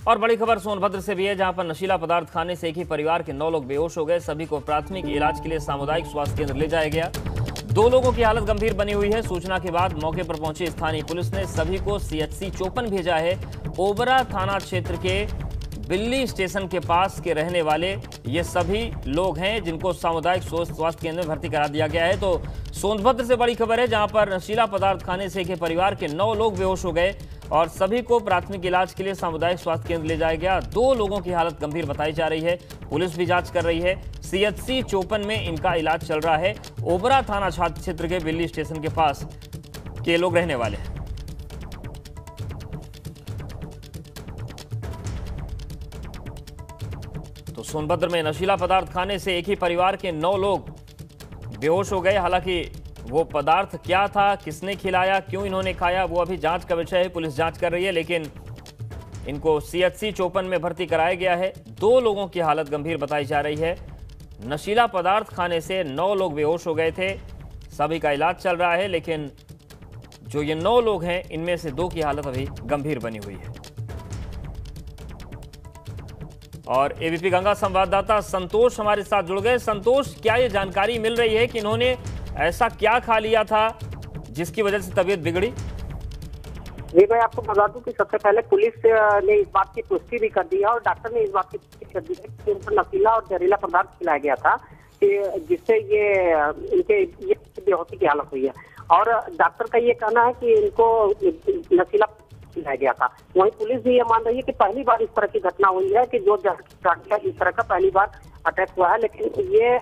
और बड़ी खबर सोनभद्र से भी है, जहां पर नशीला पदार्थ खाने से एक ही परिवार के 9 लोग बेहोश हो गए। सभी को प्राथमिक इलाज के लिए सामुदायिक स्वास्थ्य केंद्र ले जाया गया। 2 लोगों की हालत गंभीर बनी हुई है। सूचना के बाद मौके पर पहुंची स्थानीय पुलिस ने सभी को CHC चोपन भेजा है। ओबरा थाना क्षेत्र के बिल्ली स्टेशन के पास के रहने वाले ये सभी लोग हैं, जिनको सामुदायिक स्वास्थ्य केंद्र में भर्ती करा दिया गया है। तो सोनभद्र से बड़ी खबर है, जहां पर नशीला पदार्थ खाने से एक परिवार के 9 लोग बेहोश हो गए और सभी को प्राथमिक इलाज के लिए सामुदायिक स्वास्थ्य केंद्र ले जाया गया। 2 लोगों की हालत गंभीर बताई जा रही है। पुलिस भी जांच कर रही है। CHC चोपन में इनका इलाज चल रहा है। ओबरा थाना क्षेत्र के बिल्ली स्टेशन के पास के लोग रहने वाले हैं। तो सोनभद्र में नशीला पदार्थ खाने से एक ही परिवार के 9 लोग बेहोश हो गए। हालांकि वो पदार्थ क्या था, किसने खिलाया, क्यों इन्होंने खाया, वो अभी जांच का विषय है। पुलिस जांच कर रही है, लेकिन इनको CHC चोपन में भर्ती कराया गया है। 2 लोगों की हालत गंभीर बताई जा रही है। नशीला पदार्थ खाने से 9 लोग बेहोश हो गए थे। सभी का इलाज चल रहा है, लेकिन जो ये 9 लोग हैं, इनमें से 2 की हालत अभी गंभीर बनी हुई है। और ABP गंगा संवाददाता संतोष हमारे साथ जुड़ गए। संतोष, क्या ये जानकारी मिल रही है कि इन्होंने ऐसा क्या खा लिया था जिसकी वजह से तबीयत बिगड़ी? जी, मैं आपको बता दूं कि सबसे पहले पुलिस ने इस बात की पुष्टि भी कर दी है और डॉक्टर ने इस बात की पुष्टि कर दी है कि उनको नशीला और जहरीला पदार्थ खिलाया गया था, कि जिससे इनके बेहोशी की हालत हुई है। और डॉक्टर का ये कहना है कि इनको नशीला खिलाया गया था। वहीं पुलिस भी ये मान रही है कि पहली बार इस तरह की घटना हुई है कि जो इस तरह का पहली बार अटैक हुआ है, लेकिन ये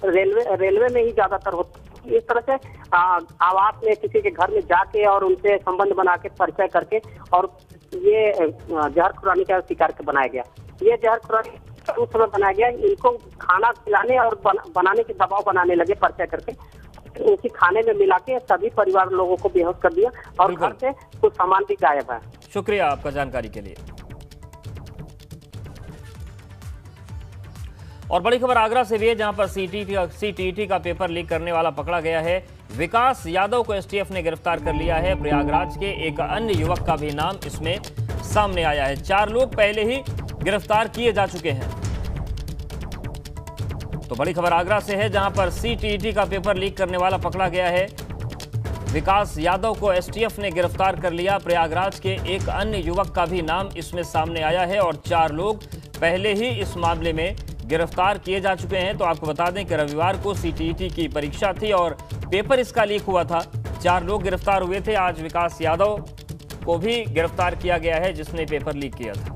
रेलवे में ही ज्यादातर होता है। इस तरह से आवास में किसी के घर में जाके और उनसे संबंध बना के परिचय करके और ये जहर खुरानी का शिकार के बनाया गया। ये जहर खुरानी उस समय बनाया गया, इनको खाना खिलाने और बनाने के दबाव बनाने लगे परिचय करके। उसी खाने में मिला के सभी परिवार लोगों को बेहोश कर दिया और घर से कुछ सामान भी गायब है। शुक्रिया आपका जानकारी के लिए। और बड़ी खबर आगरा से भी है, जहां पर CTET का पेपर लीक करने वाला पकड़ा गया है। विकास यादव को STF ने गिरफ्तार कर लिया है। प्रयागराज के एक अन्य युवक का भी नाम इसमें सामने आया है। 4 लोग पहले ही गिरफ्तार किए जा चुके हैं। तो बड़ी खबर आगरा से है, जहां पर CTET का पेपर लीक करने वाला पकड़ा गया है। विकास यादव को STF ने गिरफ्तार कर लिया। प्रयागराज के एक अन्य युवक का भी नाम इसमें सामने आया है और 4 लोग पहले ही इस मामले में गिरफ्तार किए जा चुके हैं। तो आपको बता दें कि रविवार को CTET की परीक्षा थी और पेपर इसका लीक हुआ था। 4 लोग गिरफ्तार हुए थे। आज विकास यादव को भी गिरफ्तार किया गया है, जिसने पेपर लीक किया था।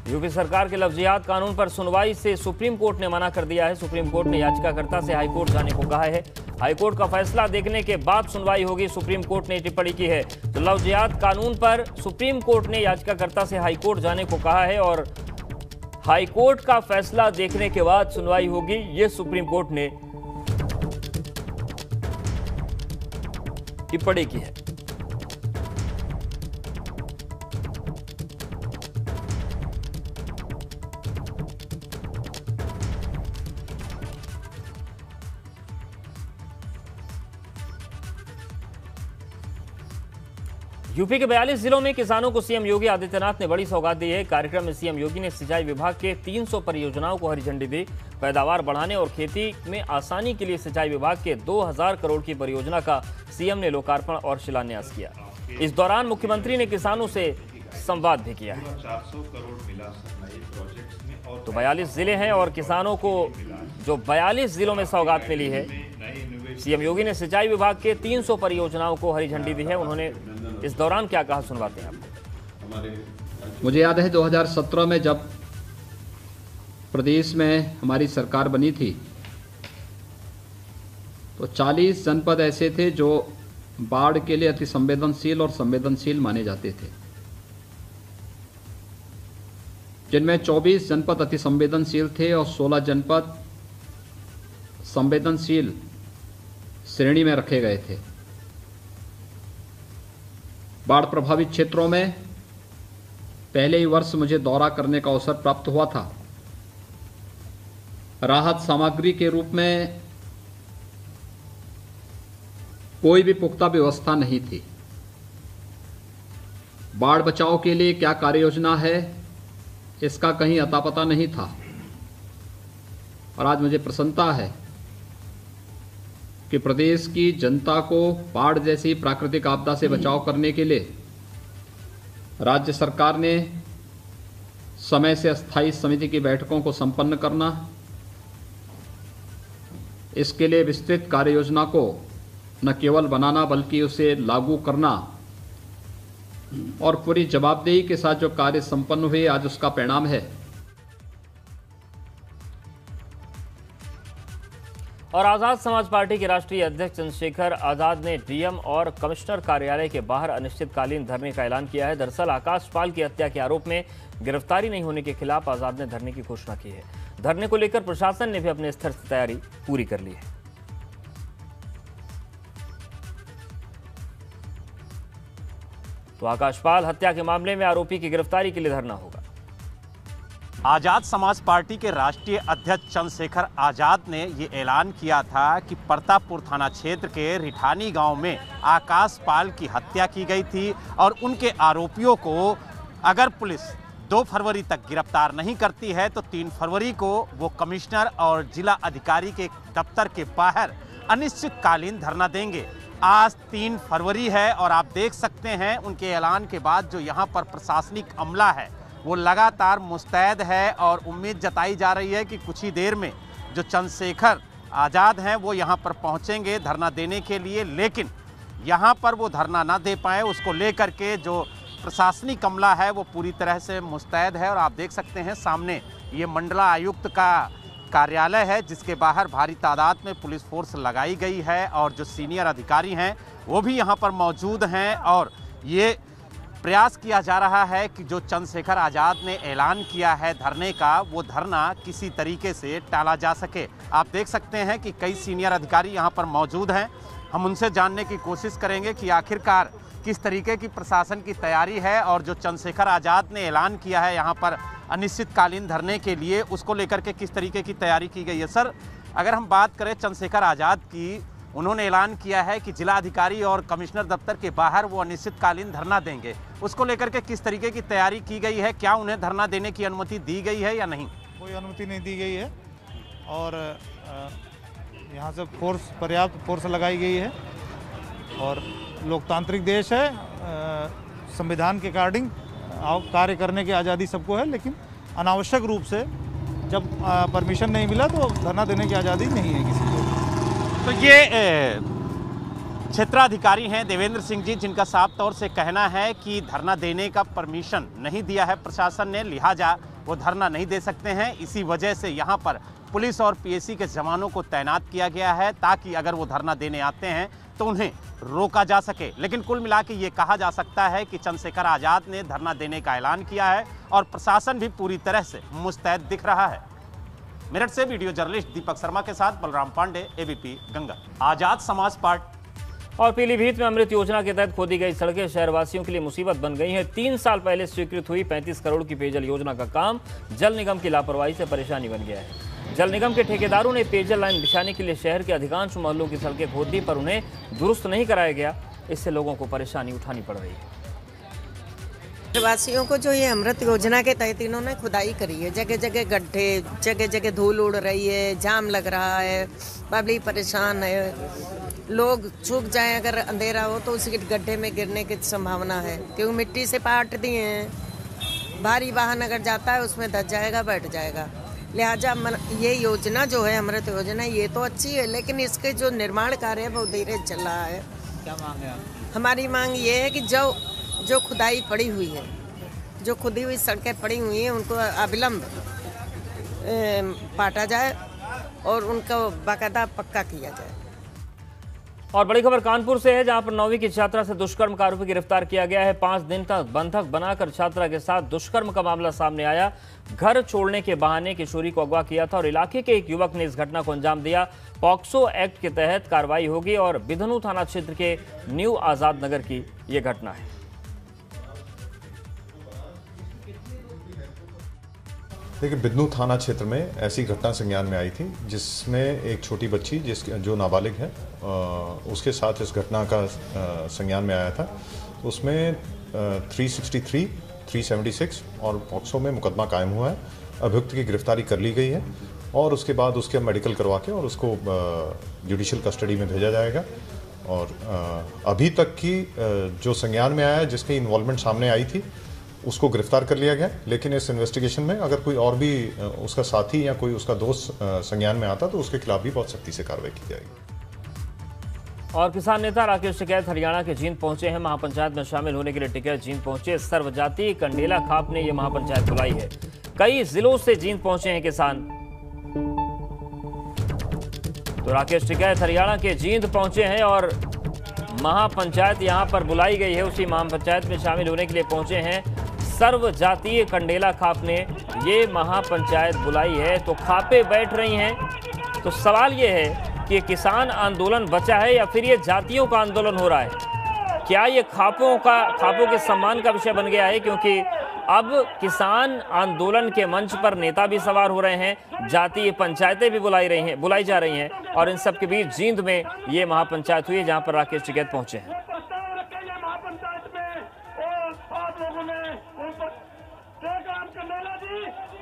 यूपी सरकार के लफ्जियात कानून पर सुनवाई से सुप्रीम कोर्ट ने मना कर दिया है। सुप्रीम कोर्ट ने याचिकाकर्ता से हाईकोर्ट जाने को कहा है। हाईकोर्ट का फैसला देखने के बाद सुनवाई होगी, सुप्रीम कोर्ट ने टिप्पणी की है। तो लफ्जियात कानून पर सुप्रीम कोर्ट ने याचिकाकर्ता से हाईकोर्ट जाने को कहा है और हाईकोर्ट का फैसला देखने के बाद सुनवाई होगी, ये सुप्रीम कोर्ट ने टिप्पणी की है। यूपी के 42 जिलों में किसानों को CM योगी आदित्यनाथ ने बड़ी सौगात दी है। कार्यक्रम में CM योगी ने सिंचाई विभाग के 300 परियोजनाओं को हरी झंडी दी। पैदावार बढ़ाने और खेती में आसानी के लिए सिंचाई विभाग के 2000 करोड़ की परियोजना का CM ने लोकार्पण और शिलान्यास किया। इस दौरान मुख्यमंत्री ने किसानों से संवाद भी किया है। तो 42 जिले हैं और किसानों को जो 42 जिलों में सौगात मिली है, CM योगी ने सिंचाई विभाग के 300 परियोजनाओं को हरी झंडी दी है। उन्होंने इस दौरान क्या कहा, सुनवाते हैं आपको। मुझे याद है 2017 में जब प्रदेश में हमारी सरकार बनी थी तो 40 जनपद ऐसे थे जो बाढ़ के लिए अति संवेदनशील और संवेदनशील माने जाते थे, जिनमें 24 जनपद अति संवेदनशील थे और 16 जनपद संवेदनशील श्रेणी में रखे गए थे। बाढ़ प्रभावित क्षेत्रों में पहले ही वर्ष मुझे दौरा करने का अवसर प्राप्त हुआ था। राहत सामग्री के रूप में कोई भी पुख्ता व्यवस्था नहीं थी। बाढ़ बचाव के लिए क्या कार्य योजना है, इसका कहीं अता पता नहीं था। और आज मुझे प्रसन्नता है कि प्रदेश की जनता को बाढ़ जैसी प्राकृतिक आपदा से बचाव करने के लिए राज्य सरकार ने समय से अस्थायी समिति की बैठकों को संपन्न करना, इसके लिए विस्तृत कार्य योजना को न केवल बनाना बल्कि उसे लागू करना और पूरी जवाबदेही के साथ जो कार्य संपन्न हुए, आज उसका परिणाम है। और आजाद समाज पार्टी के राष्ट्रीय अध्यक्ष चंद्रशेखर आजाद ने डीएम और कमिश्नर कार्यालय के बाहर अनिश्चितकालीन धरने का ऐलान किया है। दरअसल आकाश पाल की हत्या के आरोप में गिरफ्तारी नहीं होने के खिलाफ आजाद ने धरने की घोषणा की है। धरने को लेकर प्रशासन ने भी अपने स्तर से तैयारी पूरी कर ली है। तो आकाश पाल हत्या के मामले में आरोपी की गिरफ्तारी के लिए धरना होगा। आजाद समाज पार्टी के राष्ट्रीय अध्यक्ष चंद्रशेखर आजाद ने ये ऐलान किया था कि प्रतापपुर थाना क्षेत्र के रिठानी गांव में आकाश पाल की हत्या की गई थी और उनके आरोपियों को अगर पुलिस 2 फरवरी तक गिरफ्तार नहीं करती है तो 3 फरवरी को वो कमिश्नर और जिला अधिकारी के दफ्तर के बाहर अनिश्चितकालीन धरना देंगे। आज 3 फरवरी है और आप देख सकते हैं उनके ऐलान के बाद जो यहाँ पर प्रशासनिक अमला है वो लगातार मुस्तैद है और उम्मीद जताई जा रही है कि कुछ ही देर में जो चंद्रशेखर आज़ाद हैं वो यहाँ पर पहुँचेंगे धरना देने के लिए, लेकिन यहाँ पर वो धरना ना दे पाए उसको लेकर के जो प्रशासनिक अमला है वो पूरी तरह से मुस्तैद है। और आप देख सकते हैं सामने ये मंडला आयुक्त का कार्यालय है जिसके बाहर भारी तादाद में पुलिस फोर्स लगाई गई है और जो सीनियर अधिकारी हैं वो भी यहाँ पर मौजूद हैं और ये प्रयास किया जा रहा है कि जो चंद्रशेखर आज़ाद ने ऐलान किया है धरने का वो धरना किसी तरीके से टाला जा सके। आप देख सकते हैं कि कई सीनियर अधिकारी यहाँ पर मौजूद हैं। हम उनसे जानने की कोशिश करेंगे कि आखिरकार किस तरीके की प्रशासन की तैयारी है और जो चंद्रशेखर आज़ाद ने ऐलान किया है यहाँ पर अनिश्चितकालीन धरने के लिए उसको लेकर के किस तरीके की तैयारी की गई है। सर, अगर हम बात करें चंद्रशेखर आज़ाद की, उन्होंने ऐलान किया है कि जिला अधिकारी और कमिश्नर दफ्तर के बाहर वो अनिश्चितकालीन धरना देंगे, उसको लेकर के किस तरीके की तैयारी की गई है? क्या उन्हें धरना देने की अनुमति दी गई है या नहीं? कोई अनुमति नहीं दी गई है और यहाँ से पर्याप्त फोर्स लगाई गई है और लोकतांत्रिक देश है, संविधान के अकॉर्डिंग कार्य करने की आज़ादी सबको है, लेकिन अनावश्यक रूप से जब परमिशन नहीं मिला तो धरना देने की आज़ादी नहीं है किसी को। तो ये क्षेत्राधिकारी हैं देवेंद्र सिंह जी, जिनका साफ तौर से कहना है कि धरना देने का परमिशन नहीं दिया है प्रशासन ने, लिहाजा वो धरना नहीं दे सकते हैं। इसी वजह से यहाँ पर पुलिस और पीएसी के जवानों को तैनात किया गया है ताकि अगर वो धरना देने आते हैं तो उन्हें रोका जा सके। लेकिन कुल मिला के ये कहा जा सकता है कि चंद्रशेखर आज़ाद ने धरना देने का ऐलान किया है और प्रशासन भी पूरी तरह से मुस्तैद दिख रहा है। मेरठ से वीडियो जर्नलिस्ट दीपक शर्मा के साथ बलराम पांडे, एबीपी गंगा। आजाद समाज पार्टी। और पीलीभीत में अमृत योजना के तहत खोदी गई सड़कें शहरवासियों के लिए मुसीबत बन गई हैं। 3 साल पहले स्वीकृत हुई 35 करोड़ की पेयजल योजना का काम जल निगम की लापरवाही से परेशानी बन गया है। जल निगम के ठेकेदारों ने पेयजल लाइन बिछाने के लिए शहर के अधिकांश मोहल्लों की सड़कें खोद दी, पर उन्हें दुरुस्त नहीं कराया गया। इससे लोगों को परेशानी उठानी पड़ रही है। वासियों को जो ये अमृत योजना के तहत इन्होंने खुदाई करी है, जगह जगह गड्ढे, जगह जगह धूल उड़ रही है, जाम लग रहा है, पब्लिक परेशान है। लोग छूट जाए अगर अंधेरा हो तो उसी गड्ढे में गिरने की संभावना है, क्योंकि मिट्टी से पाट दिए हैं। भारी वाहन अगर जाता है उसमें धस जाएगा, बैठ जाएगा। लिहाजा ये योजना जो है अमृत योजना, ये तो अच्छी है, लेकिन इसके जो निर्माण कार्य है वो धीरे चल रहा है। क्या मांग है आपकी? हमारी मांग ये है कि जो खुदाई पड़ी हुई है, जो खुदी हुई सड़कें पड़ी हुई हैं, उनको अविलंब पाटा जाए और उनको बाकायदा पक्का किया जाए। और बड़ी खबर कानपुर से है, जहां पर 9वीं की छात्रा से दुष्कर्म का आरोपी गिरफ्तार किया गया है। 5 दिन तक बंधक बनाकर छात्रा के साथ दुष्कर्म का मामला सामने आया। घर छोड़ने के बहाने किशोरी को अगवा किया था और इलाके के एक युवक ने इस घटना को अंजाम दिया। पॉक्सो एक्ट के तहत कार्रवाई होगी और बिधनू थाना क्षेत्र के न्यू आजाद नगर की यह घटना है। देखिए, बिदनू थाना क्षेत्र में ऐसी घटना संज्ञान में आई थी जिसमें एक छोटी बच्ची जो नाबालिग है उसके साथ इस घटना का संज्ञान में आया था। उसमें 363, 376 और पॉक्सो में मुकदमा कायम हुआ है। अभियुक्त की गिरफ्तारी कर ली गई है और उसके बाद उसके मेडिकल करवा के और उसको जुडिशियल कस्टडी में भेजा जाएगा। और अभी तक की जो संज्ञान में आया है, जिसकी इन्वॉल्वमेंट सामने आई थी, उसको गिरफ्तार कर लिया गया। लेकिन इस इन्वेस्टिगेशन में अगर कोई और भी उसका साथी या कोई उसका दोस्त संज्ञान में आता तो उसके खिलाफ भी बहुत सख्ती से कार्रवाई की जाएगी। और किसान नेता राकेश टिकैत हरियाणा के जींद पहुंचे हैं। महापंचायत में शामिल होने के लिए टिकैत जींद पहुंचे। सर्वजातीय कंडेला खाप ने यह महापंचायत बुलाई है। कई जिलों से जींद पहुंचे हैं किसान। तो राकेश टिकैत हरियाणा के जींद पहुंचे हैं और महापंचायत यहां पर बुलाई गई है। उसी महापंचायत में शामिल होने के लिए पहुंचे हैं। सर्वजातीय कंडेला खाप ने ये महापंचायत बुलाई है। तो खापे बैठ रही हैं। तो सवाल ये है कि किसान आंदोलन बचा है या फिर ये जातियों का आंदोलन हो रहा है? क्या ये खापों के सम्मान का विषय बन गया है? क्योंकि अब किसान आंदोलन के मंच पर नेता भी सवार हो रहे हैं, जातीय पंचायतें भी बुलाई जा रही हैं और इन सब के बीच जींद में ये महापंचायत हुई है जहां पर राकेश टिकैत पहुंचे हैं।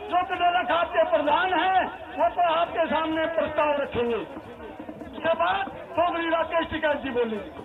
जो कंडेला खाप के प्रधान हैं वो तो आपके सामने प्रस्ताव रखेंगे। ये बात चौधरी राकेश टिकैत जी बोलेंगे।